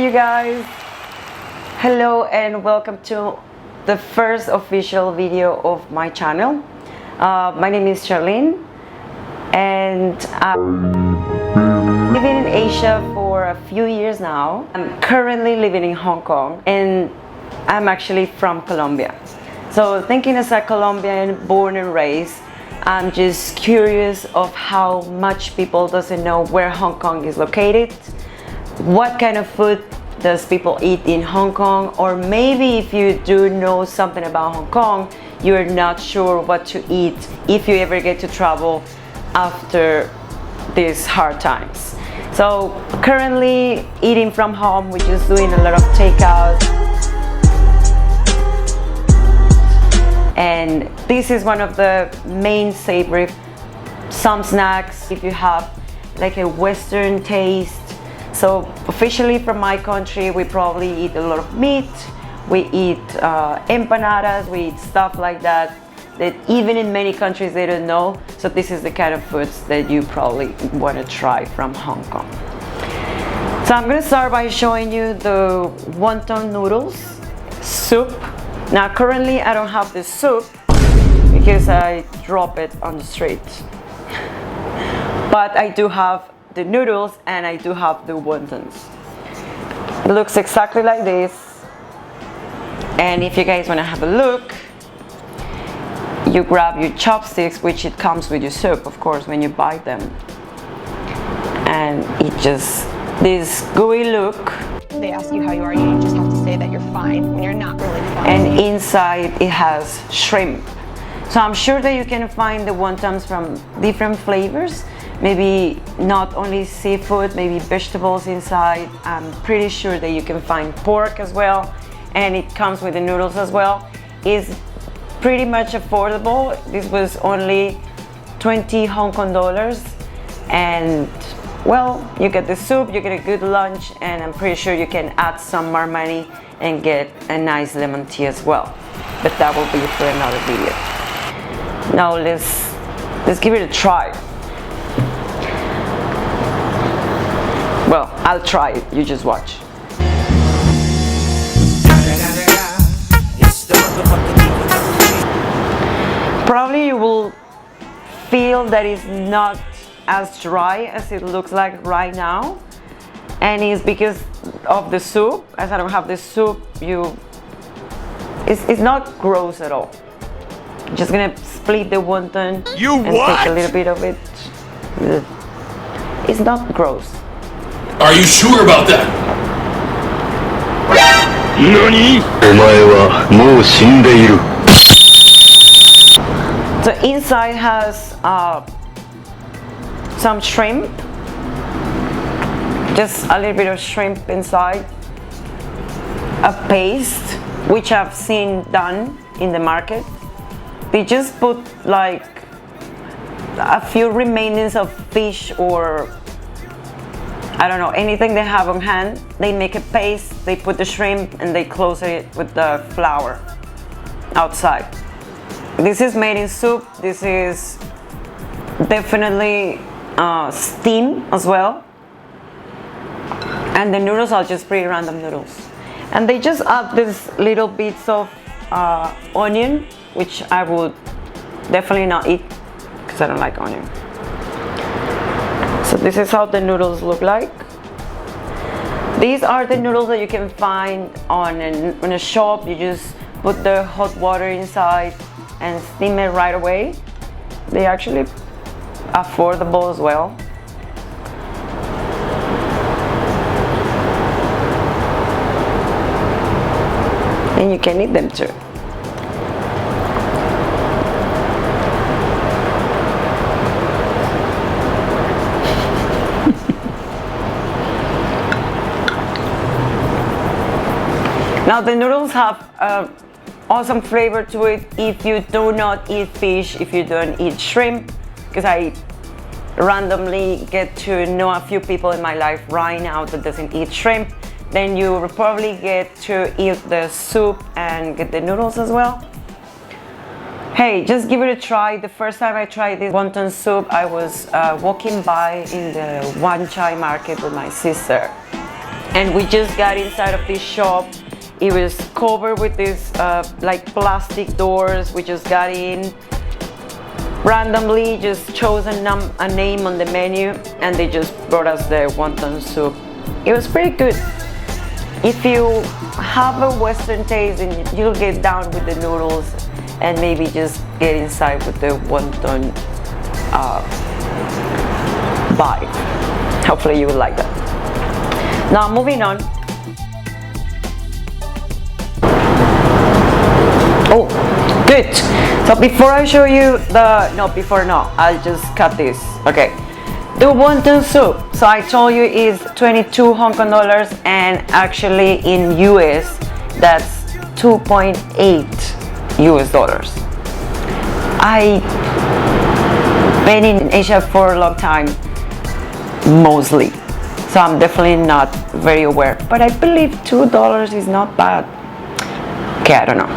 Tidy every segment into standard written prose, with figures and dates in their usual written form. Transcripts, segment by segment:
Hey you guys! Hello and welcome to the first official video of my channel. My name is Charlene and I'm living in Asia for a few years now. I'm currently living in Hong Kong and I'm actually from Colombia. So thinking as a Colombian born and raised, I'm just curious of how much people doesn't know where Hong Kong is located. What kind of food does people eat in Hong Kong? Or maybe if you do know something about Hong Kong, you're not sure what to eat if you ever get to travel after these hard times. So currently eating from home, we're just doing a lot of takeout. And this is one of the main savory, some snacks if you have like a Western taste. So officially from my country, we probably eat a lot of meat, we eat empanadas, we eat stuff like that, that even in many countries they don't know. So this is the kind of foods that you probably want to try from Hong Kong. So I'm going to start by showing you the wonton noodles soup. Now currently I don't have the soup because I drop it on the street. But I do have the noodles and I do have the wontons. It looks exactly like this. And if you guys want to have a look, you grab your chopsticks, which it comes with your soup, of course, when you buy them. And it just, this gooey look. They ask you how you are, you just have to say that you're fine when you're not really fine. And inside it has shrimp. So I'm sure that you can find the wontons from different flavors. Maybe not only seafood, maybe vegetables inside. I'm pretty sure that you can find pork as well. And it comes with the noodles as well. It's pretty much affordable. This was only 20 Hong Kong dollars. And well, you get the soup, you get a good lunch, and I'm pretty sure you can add some more money and get a nice lemon tea as well. But that will be for another video. Now let's give it a try. Well, I'll try it, you just watch. Probably you will feel that it's not as dry as it looks like right now, and it's because of the soup. As I don't have the soup, it's not gross at all. I'm just gonna split the wonton and take a little bit of it. It's not gross. Are you sure about that? So inside has some shrimp, just a little bit of shrimp inside, a paste which I've seen done in the market. They just put like a few remainings of fish or I don't know, anything they have on hand. They make a paste, they put the shrimp and they close it with the flour outside. This is made in soup. This is definitely steam as well. And the noodles are just pretty random noodles. And they just add these little bits of onion, which I would definitely not eat because I don't like onion. So this is how the noodles look like. These are the noodles that you can find on a shop. You just put the hot water inside and steam it right away. They actually affordable as well. And you can eat them too. Now the noodles have awesome flavor to it if you do not eat fish, if you don't eat shrimp, because I randomly get to know a few people in my life right now that doesn't eat shrimp. Then you will probably get to eat the soup and get the noodles as well. Hey, just give it a try. The first time I tried this wonton soup, I was walking by in the Wan Chai market with my sister. and we just got inside of this shop. It was covered with these like plastic doors. We just got in, randomly just chose a name on the menu, and they just brought us the wonton soup. It was pretty good. If you have a Western taste, and you'll get down with the noodles and maybe just get inside with the wonton vibe. Hopefully you will like that. Now moving on. Oh, good. So before I show you I'll just cut this. Okay. The wonton soup. So I told you is 22 Hong Kong dollars, and actually in US that's 2.8 US dollars. I've been in Asia for a long time, mostly. So I'm definitely not very aware, but I believe $2 is not bad. Okay, I don't know.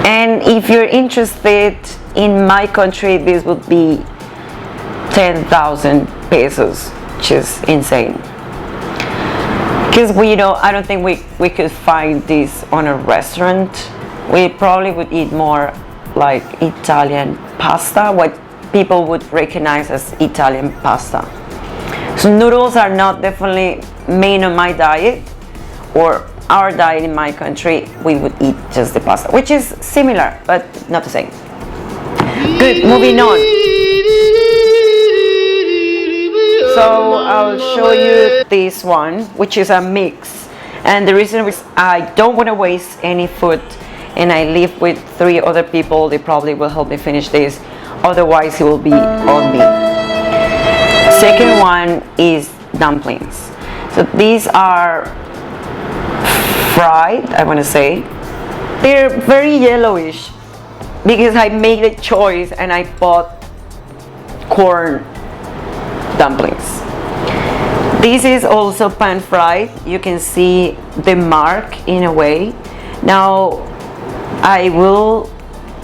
And if you're interested, in my country this would be 10,000 pesos, which is insane. Because I don't think we could find this on a restaurant. We probably would eat more like Italian pasta, what people would recognize as Italian pasta. So noodles are not definitely main on my diet, or our diet in my country. We would eat just the pasta, which is similar but not the same. Good, moving on. So I'll show you this one, which is a mix, and the reason is I don't want to waste any food, and I live with 3 other people. They probably will help me finish this, otherwise it will be on me. Second one is dumplings. So these are fried, I want to say. They're very yellowish because I made a choice and I bought corn dumplings. This is also pan fried. You can see the mark in a way. Now I will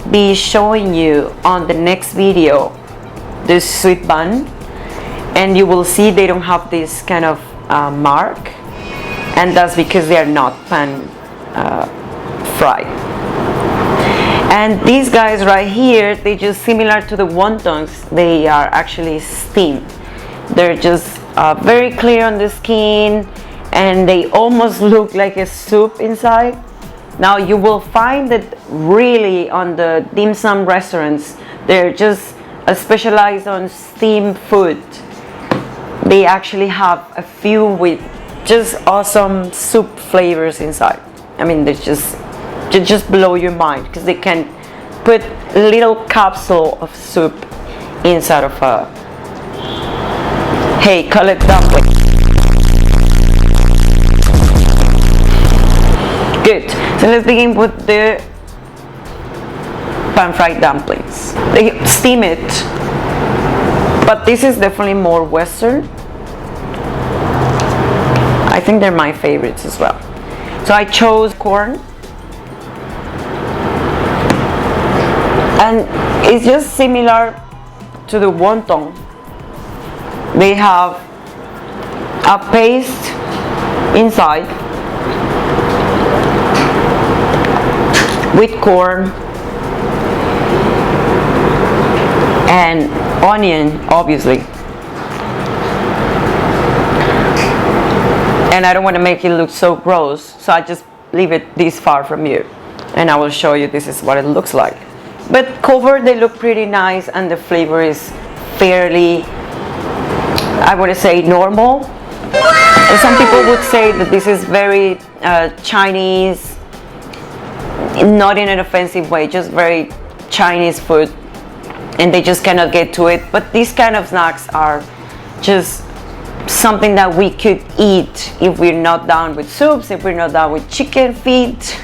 be showing you on the next video the sweet bun, and you will see they don't have this kind of mark, and that's because they are not pan fried. And these guys right here, they just similar to the wontons. They are actually steamed. They're just very clear on the skin, and they almost look like a soup inside. Now you will find that really on the dim sum restaurants, they're just specialized on steamed food. They actually have a few with just awesome soup flavors inside. I mean, they just blow your mind, because they can put a little capsule of soup inside of a, hey, call it dumpling. Good. So let's begin with the pan fried dumplings. They steam it, but this is definitely more Western. I think they're my favorites as well. So I chose corn, and it's just similar to the wonton. They have a paste inside with corn and onion, obviously. And I don't want to make it look so gross, so I just leave it this far from you, and I will show you this is what it looks like. But covered, they look pretty nice, and the flavor is fairly, I would say, normal. And some people would say that this is very Chinese, not in an offensive way, just very Chinese food, and they just cannot get to it. But these kind of snacks are just something that we could eat if we're not down with soups, if we're not down with chicken feet,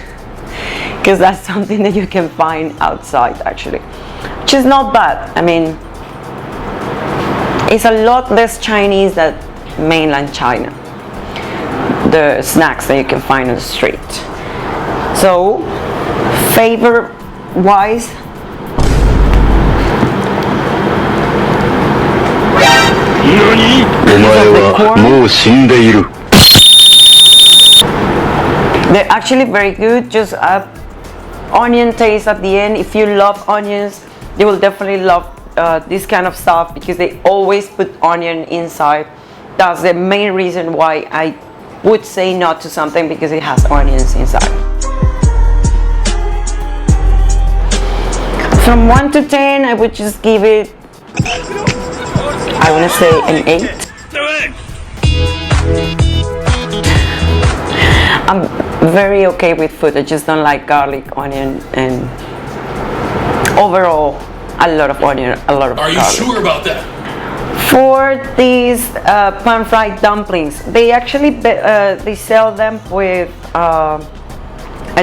because that's something that you can find outside actually, which is not bad. I mean, it's a lot less Chinese than mainland China, the snacks that you can find on the street. So flavor wise, They're actually very good. Just onion taste at the end. If you love onions, you will definitely love this kind of stuff because they always put onion inside. That's the main reason why I would say no to something, because it has onions inside. From 1 to 10, I would just give it, I want to say an 8. I'm very okay with food. I just don't like garlic, onion, and overall a lot of onion, a lot of garlic. Are you sure about that? For these pan fried dumplings, they actually they sell them with a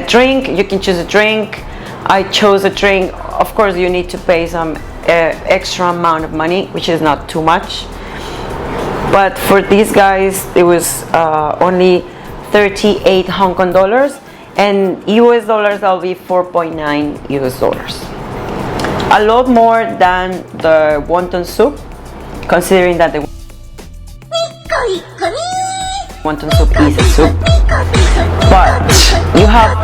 drink. You can choose a drink. I chose a drink. Of course, you need to pay some extra amount of money, which is not too much. But for these guys, it was only 38 Hong Kong dollars, and US dollars that'll be 4.9 US dollars. A lot more than the Wonton Soup, considering that the Wonton Soup is a soup. But you have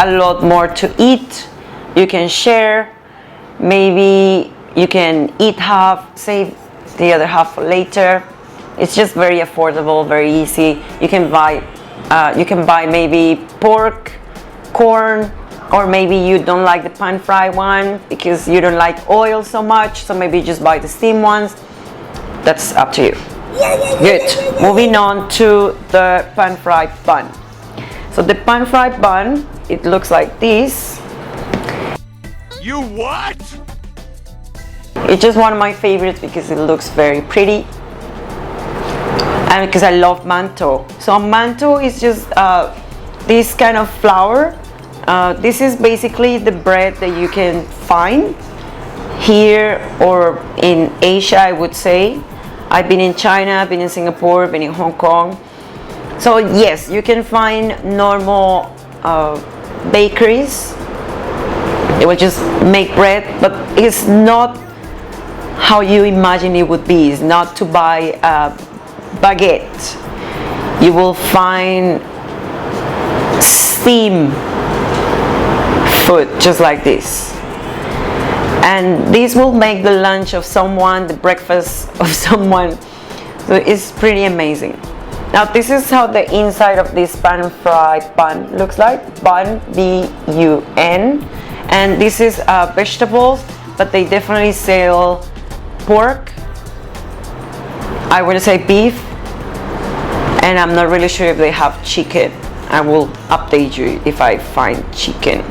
a lot more to eat. You can share. Maybe you can eat half, save the other half for later. It's just very affordable, very easy. You can buy maybe pork, corn, or maybe you don't like the pan fry one because you don't like oil so much, so maybe just buy the steam ones. That's up to you. Good. Moving on to the pan fried bun. So the pan fried bun, it looks like this. You what? It's just one of my favorites because it looks very pretty. And because I love mantou. So mantou is just this kind of flour. This is basically the bread that you can find here or in Asia, I would say. I've been in China, I've been in Singapore, I've been in Hong Kong. So yes, you can find normal bakeries. They will just make bread, but it's not how you imagine it would be. It's not to buy baguette. You will find steam food just like this, and this will make the lunch of someone, the breakfast of someone. So it's pretty amazing. Now this is how the inside of this pan fried bun looks like. Bun, B-U-N, and this is vegetables, but they definitely sell pork, I would say beef, and I'm not really sure if they have chicken. I will update you if I find chicken.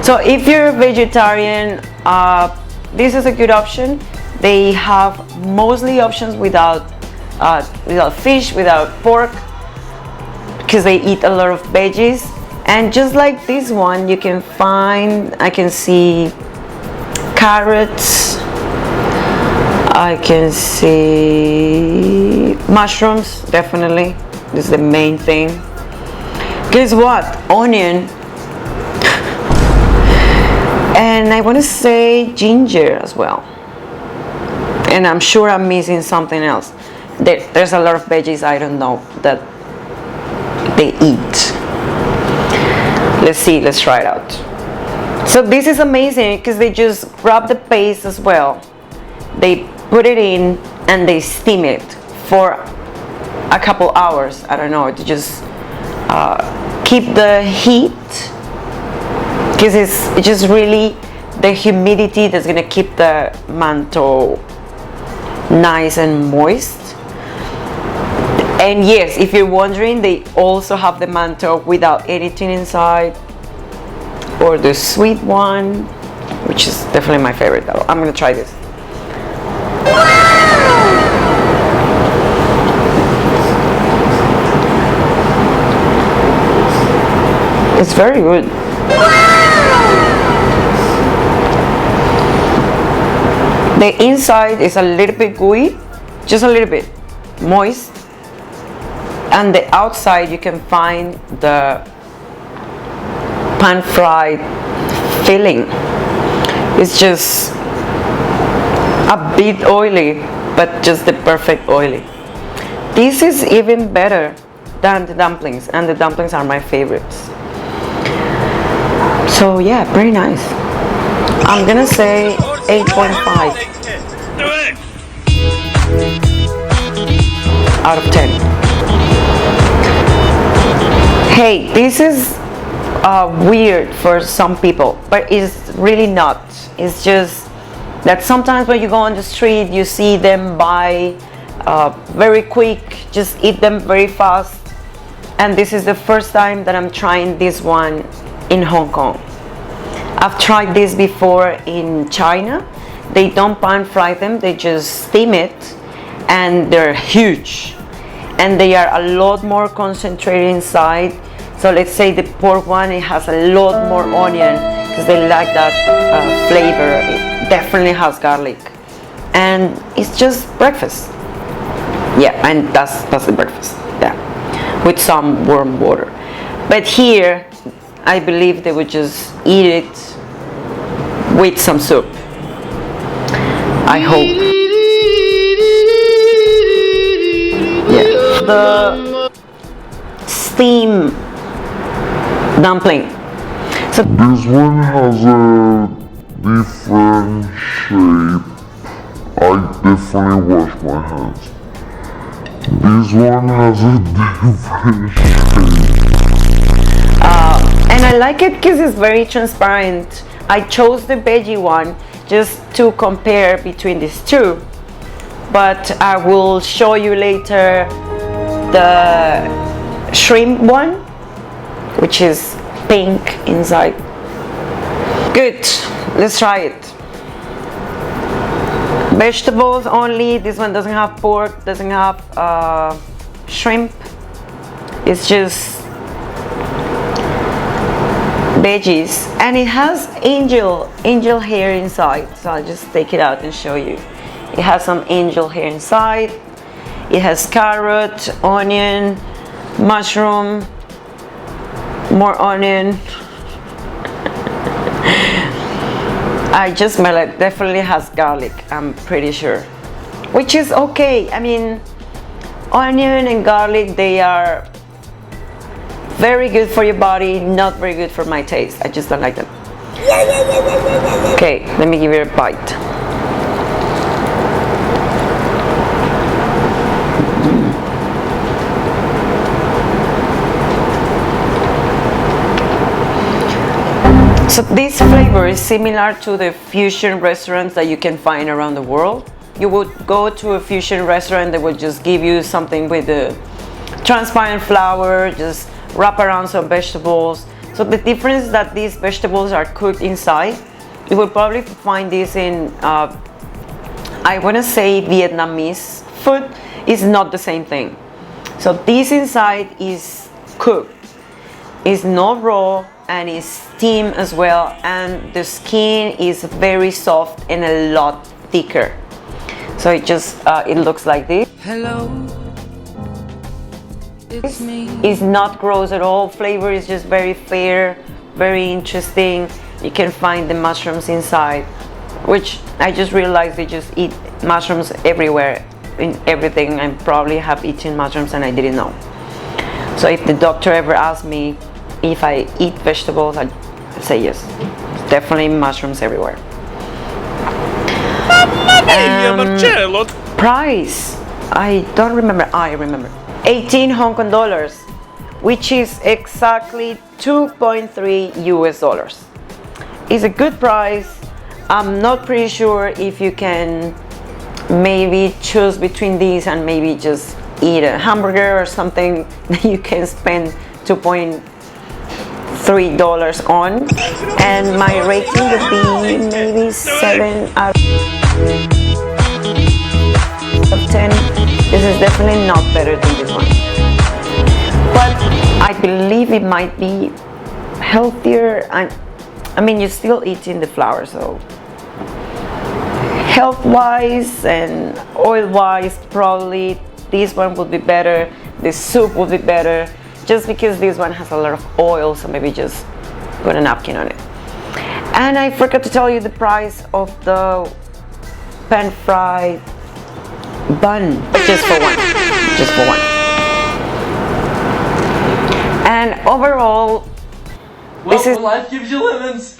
So if you're a vegetarian, this is a good option. They have mostly options without fish, without pork, because they eat a lot of veggies. And just like this one, you can find, I can see carrots, I can see mushrooms, definitely. This is the main thing. Guess what? Onion. And I want to say ginger as well. And I'm sure I'm missing something else. There's a lot of veggies I don't know that they eat. Let's see, let's try it out. So this is amazing because they just grab the paste as well. They put it in and they steam it for a couple hours. I don't know, to just keep the heat, because it's just really the humidity that's gonna keep the mantou nice and moist. And yes, if you're wondering, they also have the mantou without anything inside, or the sweet one, which is definitely my favorite. I'm gonna try this. It's very good. The inside is a little bit gooey, just a little bit moist, and the outside you can find the pan fried filling. It's just a bit oily, but just the perfect oily. This is even better than the dumplings, and the dumplings are my favorites. So yeah, pretty nice. I'm gonna say 8.5 out of 10. Hey, this is weird for some people, but it's really not. It's just that sometimes when you go on the street, you see them buy very quick, just eat them very fast. And this is the first time that I'm trying this one in Hong Kong. I've tried this before in China. They don't pan fry them, they just steam it, and they're huge. And they are a lot more concentrated inside. So let's say the pork one, it has a lot more onion because they like that flavor. It definitely has garlic. And it's just breakfast. Yeah, and that's the breakfast. Yeah, with some warm water. But here, I believe they would just eat it with some soup. I hope. Yeah. The steam dumpling. So this one has a different shape. I definitely wash my hands. This one has a different shape. And I like it because it's very transparent. I chose the veggie one just to compare between these two. But I will show you later the shrimp one, which is pink inside. Good, let's try it. Vegetables only. This one doesn't have pork, doesn't have shrimp. It's just veggies, and it has angel hair inside. So I'll just take it out and show you. It has some angel hair inside. It has carrot, onion, mushroom, more onion. I just smell it. Definitely has garlic, I'm pretty sure, which is okay. I mean, onion and garlic, they are very good for your body, not very good for my taste. I just don't like them. Okay, let me give it a bite. So this flavor is similar to the fusion restaurants that you can find around the world. You would go to a fusion restaurant, they would just give you something with the transparent flour, just wrap around some vegetables. So the difference is that these vegetables are cooked inside. You will probably find this in, I want to say Vietnamese food. Is not the same thing. So this inside is cooked. It's not raw, and it's steamed as well, and the skin is very soft and a lot thicker. So it just it looks like this. Hello, it's me. It's not gross at all. Flavor is just very fair, very interesting. You can find the mushrooms inside, which I just realized they just eat mushrooms everywhere in everything. I probably have eaten mushrooms and I didn't know. So if the doctor ever asks me if I eat vegetables, I say yes. Definitely mushrooms everywhere. Price, I don't remember. I remember 18 Hong Kong dollars, which is exactly 2.3 US dollars. It's a good price. I'm not pretty sure if you can maybe choose between these and maybe just eat a hamburger or something that you can spend $2.3 on, and my rating would be maybe 7 out of 10. This is definitely not better than this one, but I believe it might be healthier. I mean, you're still eating the flour, so health-wise and oil-wise, probably this one would be better. The soup would be better, just because this one has a lot of oil, so maybe just put a napkin on it. And I forgot to tell you the price of the pan-fried bun, just for one. And overall, this is life gives you lemons.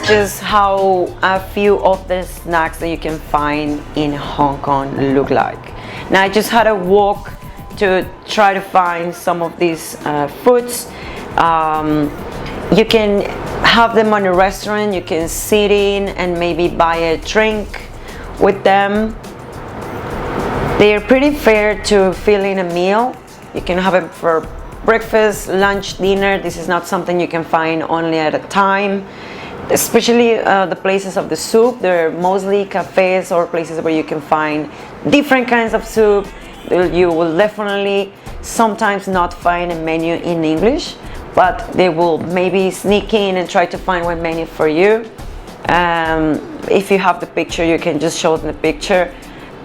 just how a few of the snacks that you can find in Hong Kong look like. Now I just had a walk to try to find some of these foods. You can have them on a restaurant, you can sit in and maybe buy a drink with them. They're pretty fair to fill in a meal. You can have it for breakfast, lunch, dinner. This is not something you can find only at a time. Especially the places of the soup, they're mostly cafes or places where you can find different kinds of soup. You will definitely sometimes not find a menu in English, but they will maybe sneak in and try to find one menu for you. If you have the picture, you can just show them the picture.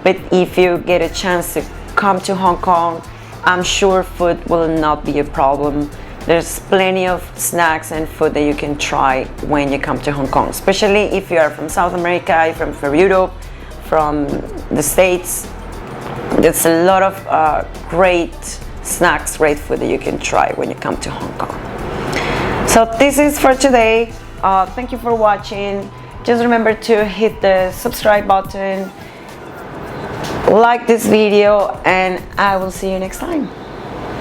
But if you get a chance to come to Hong Kong, I'm sure food will not be a problem. There's plenty of snacks and food that you can try when you come to Hong Kong, especially if you are from South America, if you're from Europe, from the States. There's a lot of great snacks, great food that you can try when you come to Hong Kong. So this is for today. Thank you for watching. Just remember to hit the subscribe button, like this video, and I will see you next time.